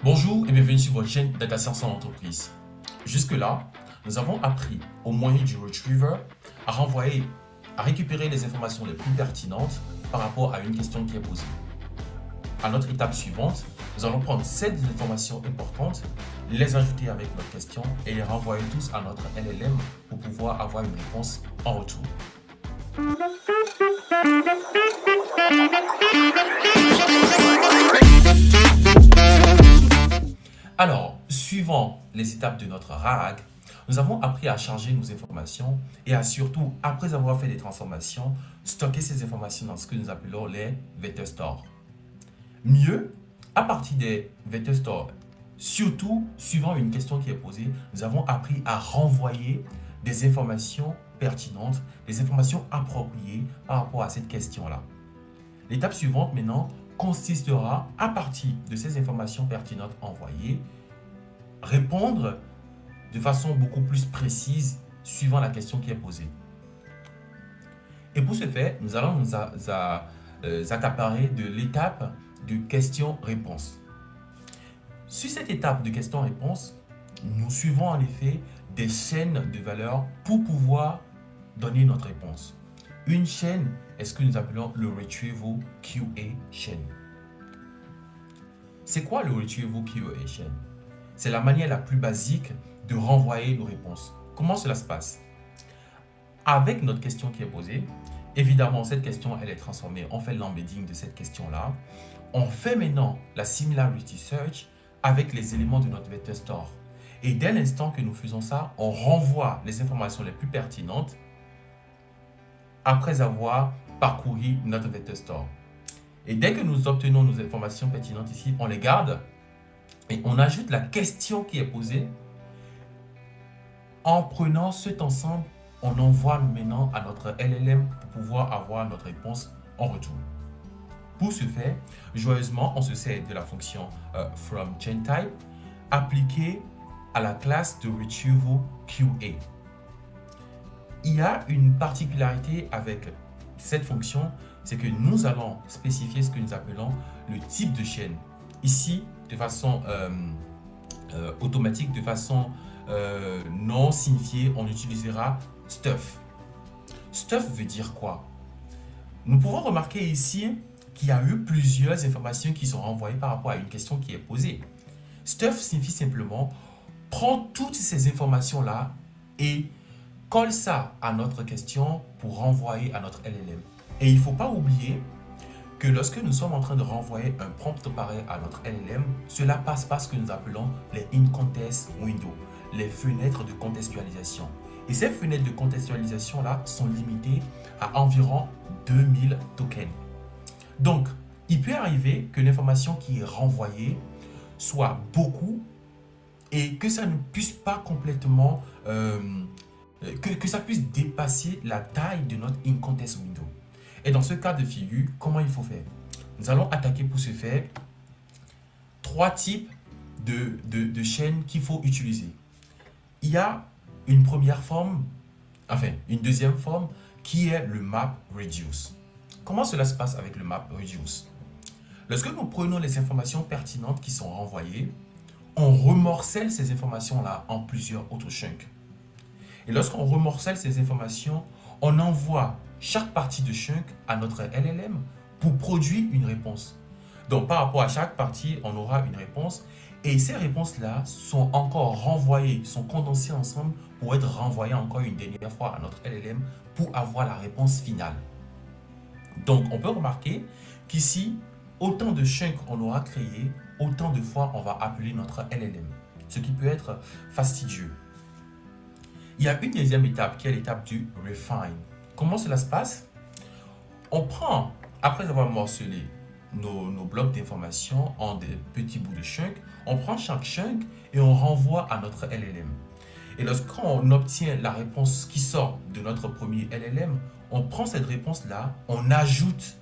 Bonjour et bienvenue sur votre chaîne Data Science en entreprise. Jusque-là, nous avons appris au moyen du Retriever à récupérer les informations les plus pertinentes par rapport à une question qui est posée. À notre étape suivante, nous allons prendre ces informations importantes, les ajouter avec notre question et les renvoyer tous à notre LLM pour pouvoir avoir une réponse en retour. Alors, suivant les étapes de notre RAG, nous avons appris à charger nos informations et à surtout, après avoir fait des transformations, stocker ces informations dans ce que nous appelons les vector stores. Mieux, à partir des vector stores, surtout suivant une question qui est posée, nous avons appris à renvoyer des informations pertinentes, des informations appropriées par rapport à cette question-là. L'étape suivante maintenant consistera, à partir de ces informations pertinentes envoyées, répondre de façon beaucoup plus précise suivant la question qui est posée. Et pour ce faire, nous allons nous accaparer de l'étape de question-réponse. Sur cette étape de question-réponse, nous suivons en effet des chaînes de valeurs pour pouvoir donner notre réponse. Une chaîne est ce que nous appelons le Retrieval QA chain. C'est quoi le Retrieval QA chain? C'est la manière la plus basique de renvoyer nos réponses. Comment cela se passe? Avec notre question qui est posée, évidemment cette question elle est transformée, on fait l'embedding de cette question-là. On fait maintenant la similarity search avec les éléments de notre vector store. Et dès l'instant que nous faisons ça, on renvoie les informations les plus pertinentes après avoir parcouru notre vector store. Et dès que nous obtenons nos informations pertinentes ici, on les garde et on ajoute la question qui est posée. En prenant cet ensemble, on envoie maintenant à notre LLM pour pouvoir avoir notre réponse en retour. Pour ce faire, joyeusement, on se sert de la fonction FromChainType appliquée à la classe de Retrieval QA. Il y a une particularité avec cette fonction, c'est que nous allons spécifier ce que nous appelons le type de chaîne. Ici, de façon automatique, de façon non signifiée, on utilisera stuff. Stuff veut dire quoi? Nous pouvons remarquer ici qu'il y a eu plusieurs informations qui sont renvoyées par rapport à une question qui est posée. Stuff signifie simplement prends toutes ces informations-là et colle ça à notre question pour renvoyer à notre LLM. Et il ne faut pas oublier que lorsque nous sommes en train de renvoyer un prompt pareil à notre LLM, cela passe par ce que nous appelons les in-context windows, les fenêtres de contextualisation. Et ces fenêtres de contextualisation-là sont limitées à environ 2000 tokens. Donc, il peut arriver que l'information qui est renvoyée soit beaucoup et que ça ne puisse pas complètement que ça puisse dépasser la taille de notre in-context window. Et dans ce cas de figure, comment il faut faire? Nous allons attaquer pour ce faire trois types de chaînes qu'il faut utiliser. Il y a une première forme, enfin une deuxième forme qui est le MapReduce. Comment cela se passe avec le MapReduce? Lorsque nous prenons les informations pertinentes qui sont renvoyées, on remorcelle ces informations-là en plusieurs autres chunks. Et lorsqu'on remorcelle ces informations, on envoie chaque partie de chunk à notre LLM pour produire une réponse. Donc, par rapport à chaque partie, on aura une réponse. Et ces réponses-là sont encore renvoyées, sont condensées ensemble pour être renvoyées encore une dernière fois à notre LLM pour avoir la réponse finale. Donc, on peut remarquer qu'ici, autant de chunks on aura créé, autant de fois on va appeler notre LLM, ce qui peut être fastidieux. Il y a une deuxième étape qui est l'étape du refine. Comment cela se passe? On prend, après avoir morcelé nos blocs d'informations en des petits bouts de chunk, on prend chaque chunk et on renvoie à notre LLM. Et lorsqu'on obtient la réponse qui sort de notre premier LLM, on prend cette réponse-là, on ajoute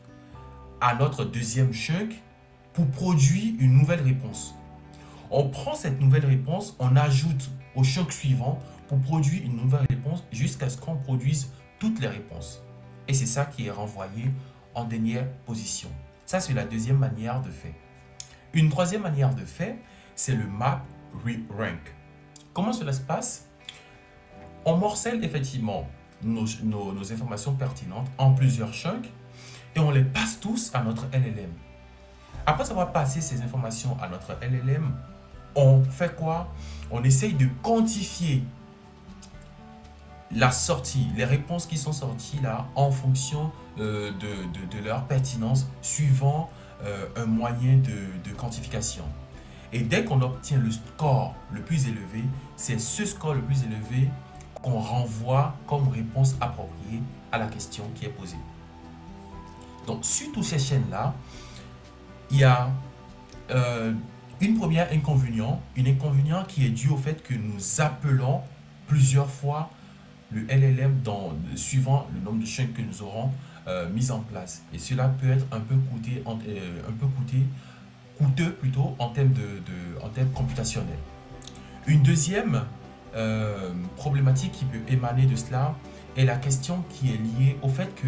à notre deuxième chunk pour produire une nouvelle réponse. On prend cette nouvelle réponse, on ajoute au chunk suivant pour produire une nouvelle réponse jusqu'à ce qu'on produise toutes les réponses. Et c'est ça qui est renvoyé en dernière position. Ça, c'est la deuxième manière de faire. Une troisième manière de faire, c'est le map re-rank. Comment cela se passe? On morcelle effectivement nos informations pertinentes en plusieurs chunks et on les passe tous à notre LLM. Après avoir passé ces informations à notre LLM, on fait quoi? On essaye de quantifier la sortie, les réponses qui sont sorties là en fonction de leur pertinence suivant un moyen de quantification. Et dès qu'on obtient le score le plus élevé, c'est ce score le plus élevé qu'on renvoie comme réponse appropriée à la question qui est posée. Donc, sur toutes ces chaînes-là, il y a une première inconvénient, qui est due au fait que nous appelons plusieurs fois le LLM suivant le nombre de chunks que nous aurons mis en place. Et cela peut être un peu coûteux plutôt en termes computationnels. Une deuxième problématique qui peut émaner de cela est la question qui est liée au fait que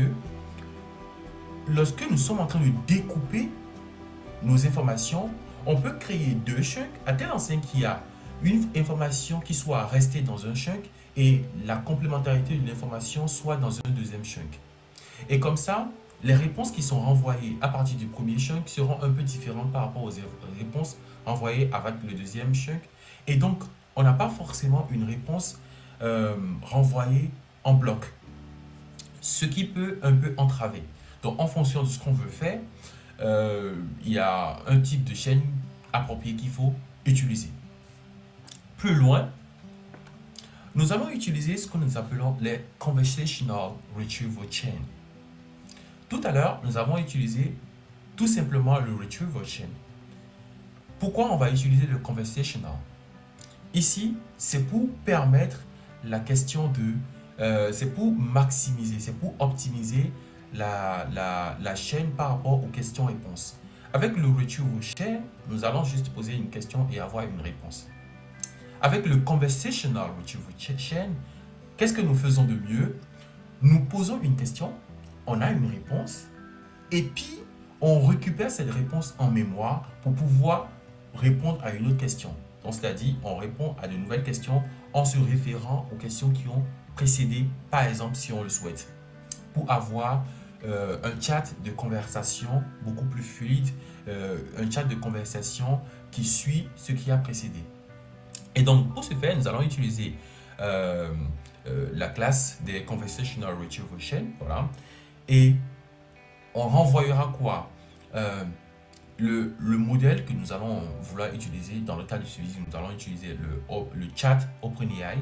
lorsque nous sommes en train de découper nos informations, on peut créer deux chunks à telle enseigne qu'il y a une information qui soit restée dans un chunk et la complémentarité de l'information soit dans un deuxième chunk. Et comme ça, les réponses qui sont renvoyées à partir du premier chunk seront un peu différentes par rapport aux réponses envoyées avec le deuxième chunk. Et donc, on n'a pas forcément une réponse renvoyée en bloc, ce qui peut un peu entraver. Donc, en fonction de ce qu'on veut faire, il y a un type de chaîne approprié qu'il faut utiliser. Plus loin, nous allons utiliser ce que nous appelons les Conversational Retrieval Chain. Tout à l'heure, nous avons utilisé tout simplement le Retrieval Chain. Pourquoi on va utiliser le Conversational? Ici, c'est pour permettre la question c'est pour maximiser, c'est pour optimiser la chaîne par rapport aux questions-réponses. Avec le Retrieval Chain, nous allons juste poser une question et avoir une réponse. Avec le Conversational Retrieval Chain, qu'est-ce que nous faisons de mieux? Nous posons une question, on a une réponse, et puis on récupère cette réponse en mémoire pour pouvoir répondre à une autre question. Donc, c'est-à-dire, on répond à de nouvelles questions en se référant aux questions qui ont précédé, par exemple, si on le souhaite, pour avoir un chat de conversation beaucoup plus fluide, un chat de conversation qui suit ce qui a précédé. Et donc, pour ce faire, nous allons utiliser la classe des Conversational Retrieval Chain. Voilà. Et on renvoyera quoi? Le modèle que nous allons vouloir utiliser dans le cas du suivi, nous allons utiliser le chat OpenAI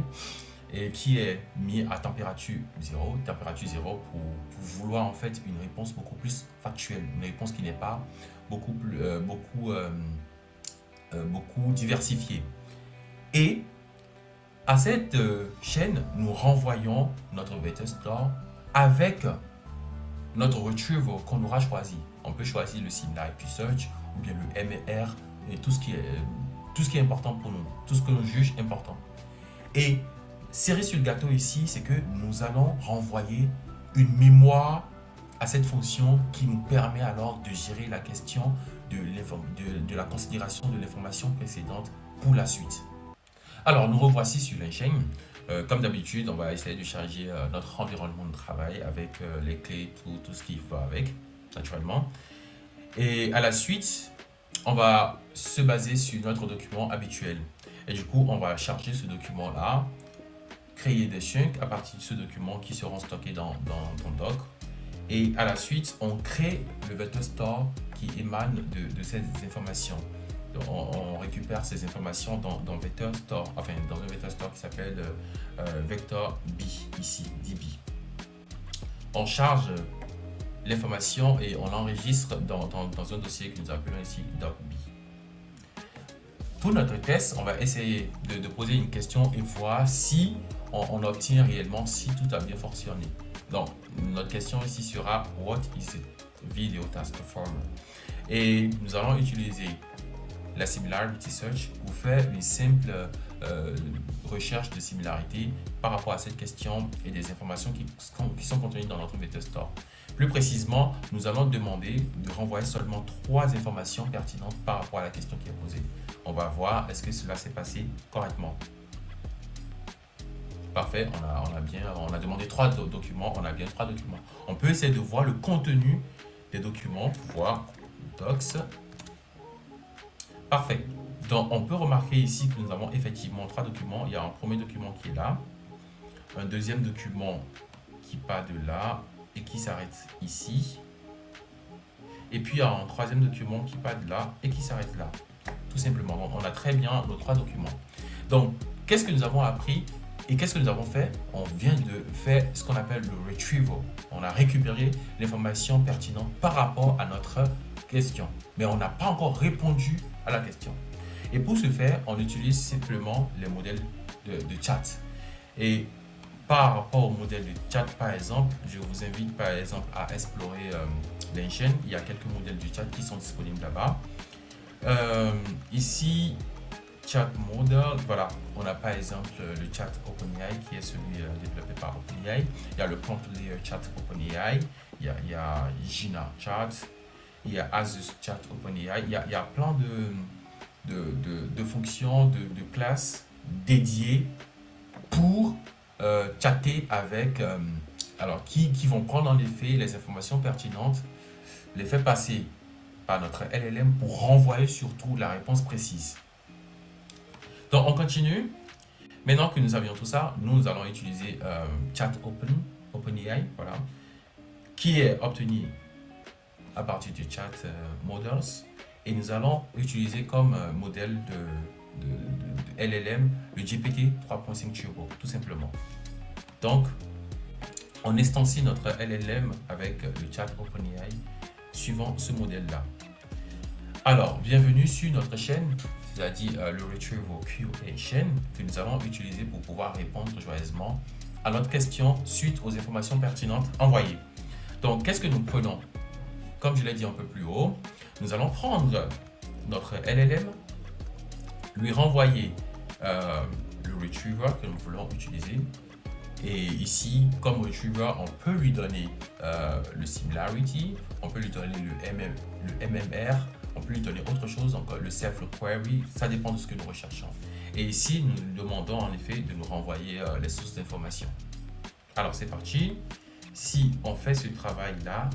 et qui est mis à température 0 pour vouloir en fait une réponse beaucoup plus factuelle, une réponse qui n'est pas beaucoup diversifiée. Et à cette chaîne, nous renvoyons notre vector store avec notre retrieval qu'on aura choisi. On peut choisir le Similarity Search ou bien le MR et tout ce qui est important pour nous, tout ce que nous juge important. Et cerise sur le gâteau ici, c'est que nous allons renvoyer une mémoire à cette fonction qui nous permet alors de gérer la question de la considération de l'information précédente pour la suite. Alors, nous revoici sur l'enchaîne. Comme d'habitude, on va essayer de charger notre environnement de travail avec les clés, tout ce qu'il faut avec, naturellement. Et à la suite, on va se baser sur notre document habituel. Et du coup, on va charger ce document-là, créer des chunks à partir de ce document qui seront stockés dans doc. Et à la suite, on crée le vector store qui émane de ces informations. Donc, on récupère ces informations dans vector store, enfin dans un vector store qui s'appelle vector B ici, DB. On charge l'information et on l'enregistre dans un dossier que nous appelons ici docb. Pour notre test, on va essayer de poser une question et voir si on obtient réellement si tout a bien fonctionné. Donc, notre question ici sera What is a video task performer? Et nous allons utiliser la Similarity Search pour faire une simple recherche de similarité par rapport à cette question et des informations qui sont contenues dans notre vector store. Plus précisément, nous allons demander de renvoyer seulement 3 informations pertinentes par rapport à la question qui est posée. On va voir est-ce que cela s'est passé correctement. Parfait, on a demandé 3 documents, on a bien 3 documents. On peut essayer de voir le contenu des documents, voir docs. Parfait. Donc, on peut remarquer ici que nous avons effectivement 3 documents. Il y a un premier document qui est là, un deuxième document qui part de là et qui s'arrête ici. Et puis, il y a un troisième document qui part de là et qui s'arrête là. Tout simplement. Donc, on a très bien nos 3 documents. Donc, qu'est-ce que nous avons appris? Et qu'est-ce que nous avons fait? On vient de faire ce qu'on appelle le retrieval. On a récupéré l'information pertinente par rapport à notre question. Mais on n'a pas encore répondu à la question. Et pour ce faire, on utilise simplement les modèles de chat. Et par rapport au modèle de chat, par exemple, je vous invite par exemple à explorer l'engine. Il y a quelques modèles de chat qui sont disponibles là-bas. Ici, chat model, voilà, on a par exemple le chat OpenAI qui est celui développé par OpenAI. Il y a le prompt layer chat OpenAI, il y a Gina chat, il y a Asus chat OpenAI, il y a plein de fonctions, de classes dédiées pour chatter avec, alors qui vont prendre en effet les informations pertinentes, les faire passer par notre LLM pour renvoyer surtout la réponse précise. Donc, on continue. Maintenant que nous avions tout ça, nous allons utiliser Chat OpenAI, voilà, qui est obtenu à partir du Chat Models. Et nous allons utiliser comme modèle de LLM le GPT 3.5 Turbo, tout simplement. Donc, on instancie notre LLM avec le Chat OpenAI suivant ce modèle-là. Alors, bienvenue sur notre chaîne, c'est-à-dire le Retrieval QA chaîne que nous allons utiliser pour pouvoir répondre joyeusement à notre question suite aux informations pertinentes envoyées. Donc, qu'est-ce que nous prenons? Comme je l'ai dit un peu plus haut, nous allons prendre notre LLM, lui renvoyer le Retriever que nous voulons utiliser. Et ici, comme Retriever, on peut lui donner le Similarity, on peut lui donner le MMR, on peut lui donner autre chose, encore le Self-Query, ça dépend de ce que nous recherchons. Et ici, nous lui demandons en effet de nous renvoyer les sources d'informations. Alors, c'est parti. Si on fait ce travail-là,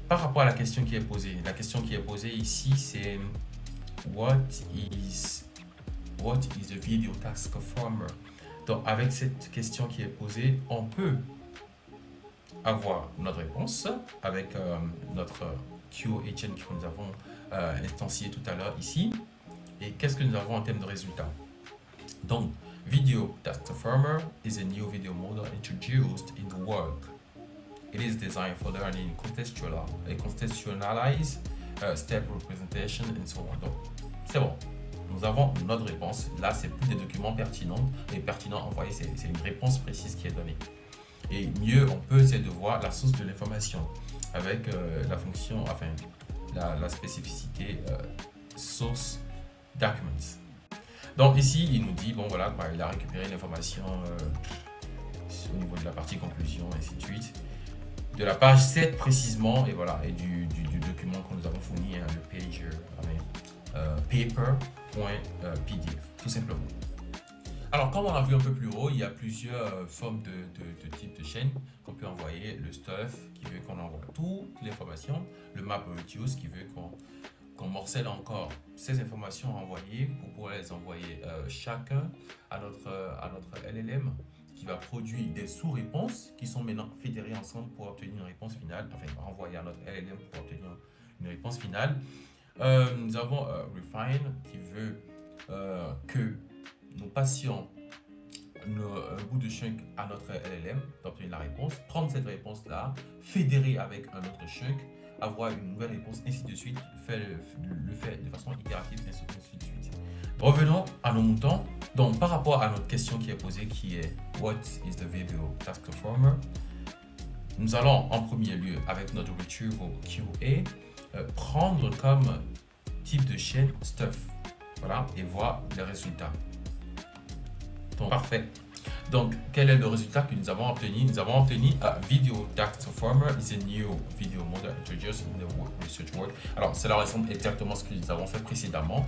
par rapport à la question qui est posée, ici, c'est What is the video task performer? Donc, avec cette question qui est posée, on peut avoir notre réponse avec notre QA chain que nous avons instancié tout à l'heure ici. Et qu'est-ce que nous avons en termes de résultats? Donc, Video Task Performer is a new video model introduced in the work. It is designed for learning contextualize step representation and so on. Donc, c'est bon. Nous avons notre réponse. Là, c'est plus des documents pertinents. Et pertinent envoyé, c'est une réponse précise qui est donnée. Et mieux, on peut essayer de voir la source de l'information avec la fonction, enfin, la spécificité source documents. Donc ici, il nous dit, bon voilà, il a récupéré l'information au niveau de la partie conclusion, et ainsi de suite. De la page 7 précisément, et voilà, et du document que nous avons fourni, le pager, paper.pdf, tout simplement. Alors, comme on a vu un peu plus haut, il y a plusieurs formes de types de chaînes qu'on peut envoyer. Le stuff qui veut qu'on envoie toute l'information, le map reduce qui veut qu'on morcelle encore ces informations envoyées pour pouvoir les envoyer chacun à notre LLM qui va produire des sous-réponses qui sont maintenant fédérées ensemble pour obtenir une réponse finale, enfin envoyer à notre LLM pour obtenir une réponse finale. Nous avons Refine qui veut que nous passions un bout de chunk à notre LLM d'obtenir la réponse, prendre cette réponse-là, fédérer avec un autre chunk, avoir une nouvelle réponse, ainsi de suite, le faire de façon itérative, ainsi de suite. Revenons à nos moutons. Donc, par rapport à notre question qui est posée, qui est What is the video task performer? Nous allons en premier lieu, avec notre Retrieval QA, prendre comme type de chaîne stuff. Voilà, et voir les résultats. Donc, parfait. Donc, quel est le résultat que nous avons obtenu? Nous avons obtenu Video Task Transformer is a new video model introduced in the research world. Alors, cela ressemble exactement à ce que nous avons fait précédemment.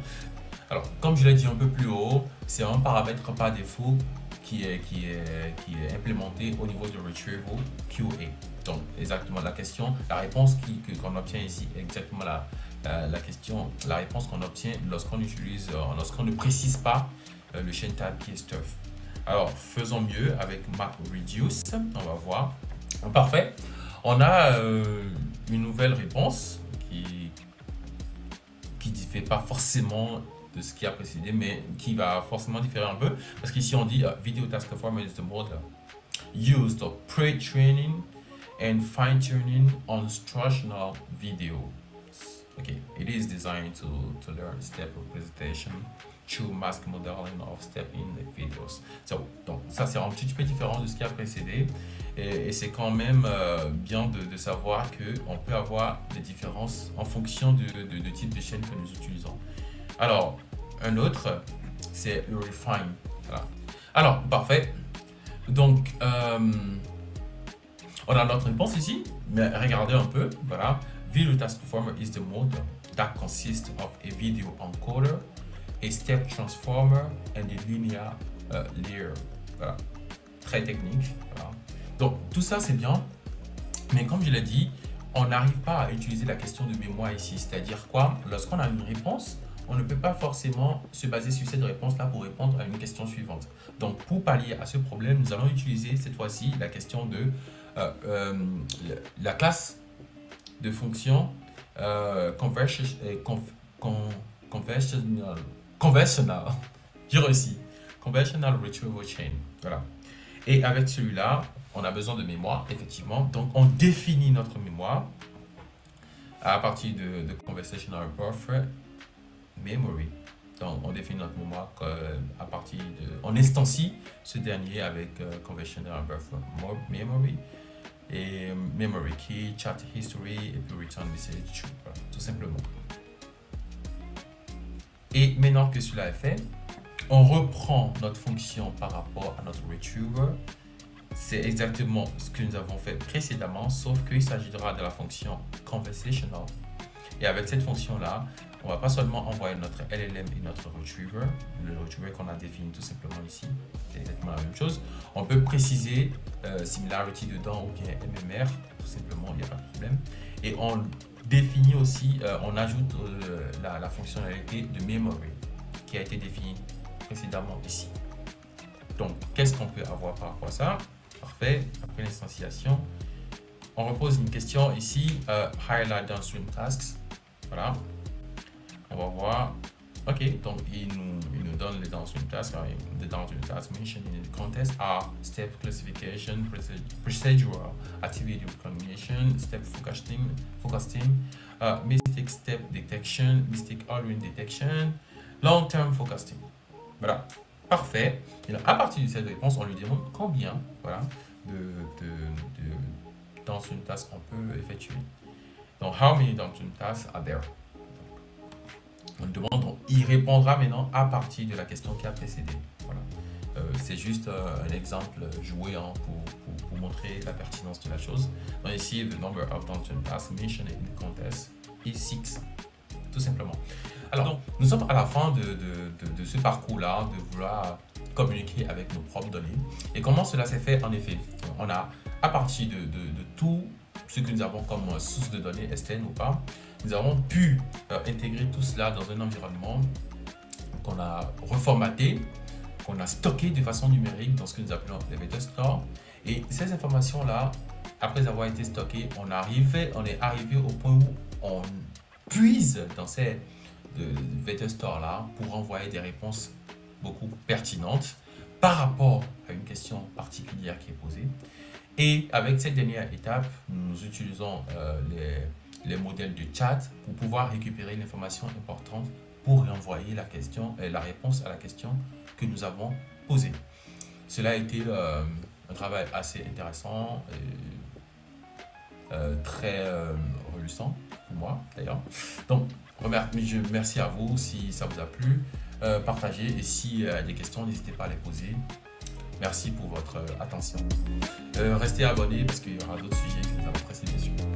Alors, comme je l'ai dit un peu plus haut, c'est un paramètre par défaut qui est implémenté au niveau de Retrieval QA. Donc, exactement la question, la réponse qu'on obtient ici, exactement la réponse qu'on obtient lorsqu'on utilise, lorsqu'on ne précise pas le chain type qui est stuff. Alors, faisons mieux avec MapReduce. On va voir. Parfait. On a une nouvelle réponse qui ne diffère pas forcément de ce qui a précédé, mais qui va forcément différer un peu. Parce qu'ici, on dit Video Task Transformer is the model used for pre-training and fine-tuning on instructional video. Okay, it is designed to learn step representation through mask modeling of step in the videos. Donc ça c'est un petit peu différent de ce qui a précédé et c'est quand même bien de savoir qu'on peut avoir des différences en fonction de type de chaîne que nous utilisons. Alors un autre c'est le refine. Voilà. Alors parfait. Donc on a notre réponse ici, mais regardez un peu. Voilà. Video Task Transformer is the model that consists of a video encoder, a step transformer, and a linear layer. Voilà. Très technique. Voilà. Donc, tout ça, c'est bien. Mais comme je l'ai dit, on n'arrive pas à utiliser la question de mémoire ici. C'est-à-dire quoi? Lorsqu'on a une réponse, on ne peut pas forcément se baser sur cette réponse-là pour répondre à une question suivante. Donc, pour pallier à ce problème, nous allons utiliser cette fois-ci la question de la classe de fonction conventional, j'ai réussi, conventional retrieval chain. Voilà. Et avec celui-là, on a besoin de mémoire, effectivement. Donc, on définit notre mémoire à partir de conversational buffer memory. Donc, on définit notre mémoire à partir de... On instancie ce dernier avec conventional buffer memory. Et memory key, chat history et puis return message true, voilà, tout simplement. Et maintenant que cela est fait, on reprend notre fonction par rapport à notre retriever. C'est exactement ce que nous avons fait précédemment, sauf qu'il s'agira de la fonction conversational. Et avec cette fonction-là, on va pas seulement envoyer notre LLM et notre retriever, le retriever qu'on a défini tout simplement ici, c'est exactement la même chose. On peut préciser similarity dedans ou bien MMR, tout simplement, il n'y a pas de problème. Et on définit aussi, on ajoute la fonctionnalité de memory qui a été définie précédemment ici. Donc, qu'est-ce qu'on peut avoir par rapport à ça? Parfait, après l'instanciation, on repose une question ici, highlight downstream tasks. Voilà. On va voir. Ok, donc il nous donne les downstream tasks. The downstream tasks mentioned in the contest are step classification, procedural activity recognition, step forecasting, mistake step detection, mistake ordering detection, long-term forecasting. Voilà, parfait. Et là, à partir de cette réponse, on lui demande combien, voilà, de downstream tasks on peut effectuer. Donc, how many downstream tasks are there? On demande, il répondra maintenant à partir de la question qui a précédé. Voilà. C'est juste un exemple joué pour montrer la pertinence de la chose. Donc ici, the number of downstream tasks mentioned in the contest is 6, tout simplement. Alors, donc, nous sommes à la fin de ce parcours-là, de vouloir communiquer avec nos propres données. Et comment cela s'est fait? En effet, on a, à partir de tout ce que nous avons comme source de données externe ou pas, nous avons pu intégrer tout cela dans un environnement qu'on a reformaté, qu'on a stocké de façon numérique dans ce que nous appelons les vector store. Et ces informations-là, après avoir été stockées, on est arrivé au point où on puise dans ces vector store-là pour envoyer des réponses beaucoup pertinentes par rapport à une question particulière qui est posée. Et avec cette dernière étape, nous utilisons les modèles de chat pour pouvoir récupérer l'information importante pour renvoyer la réponse à la question que nous avons posée. Cela a été un travail assez intéressant et très reluisant pour moi d'ailleurs. Donc, merci à vous si ça vous a plu. Partagez et s'il y a des questions, n'hésitez pas à les poser. Merci pour votre attention. Restez abonnés parce qu'il y aura d'autres sujets que nous allons traiter bien sûr.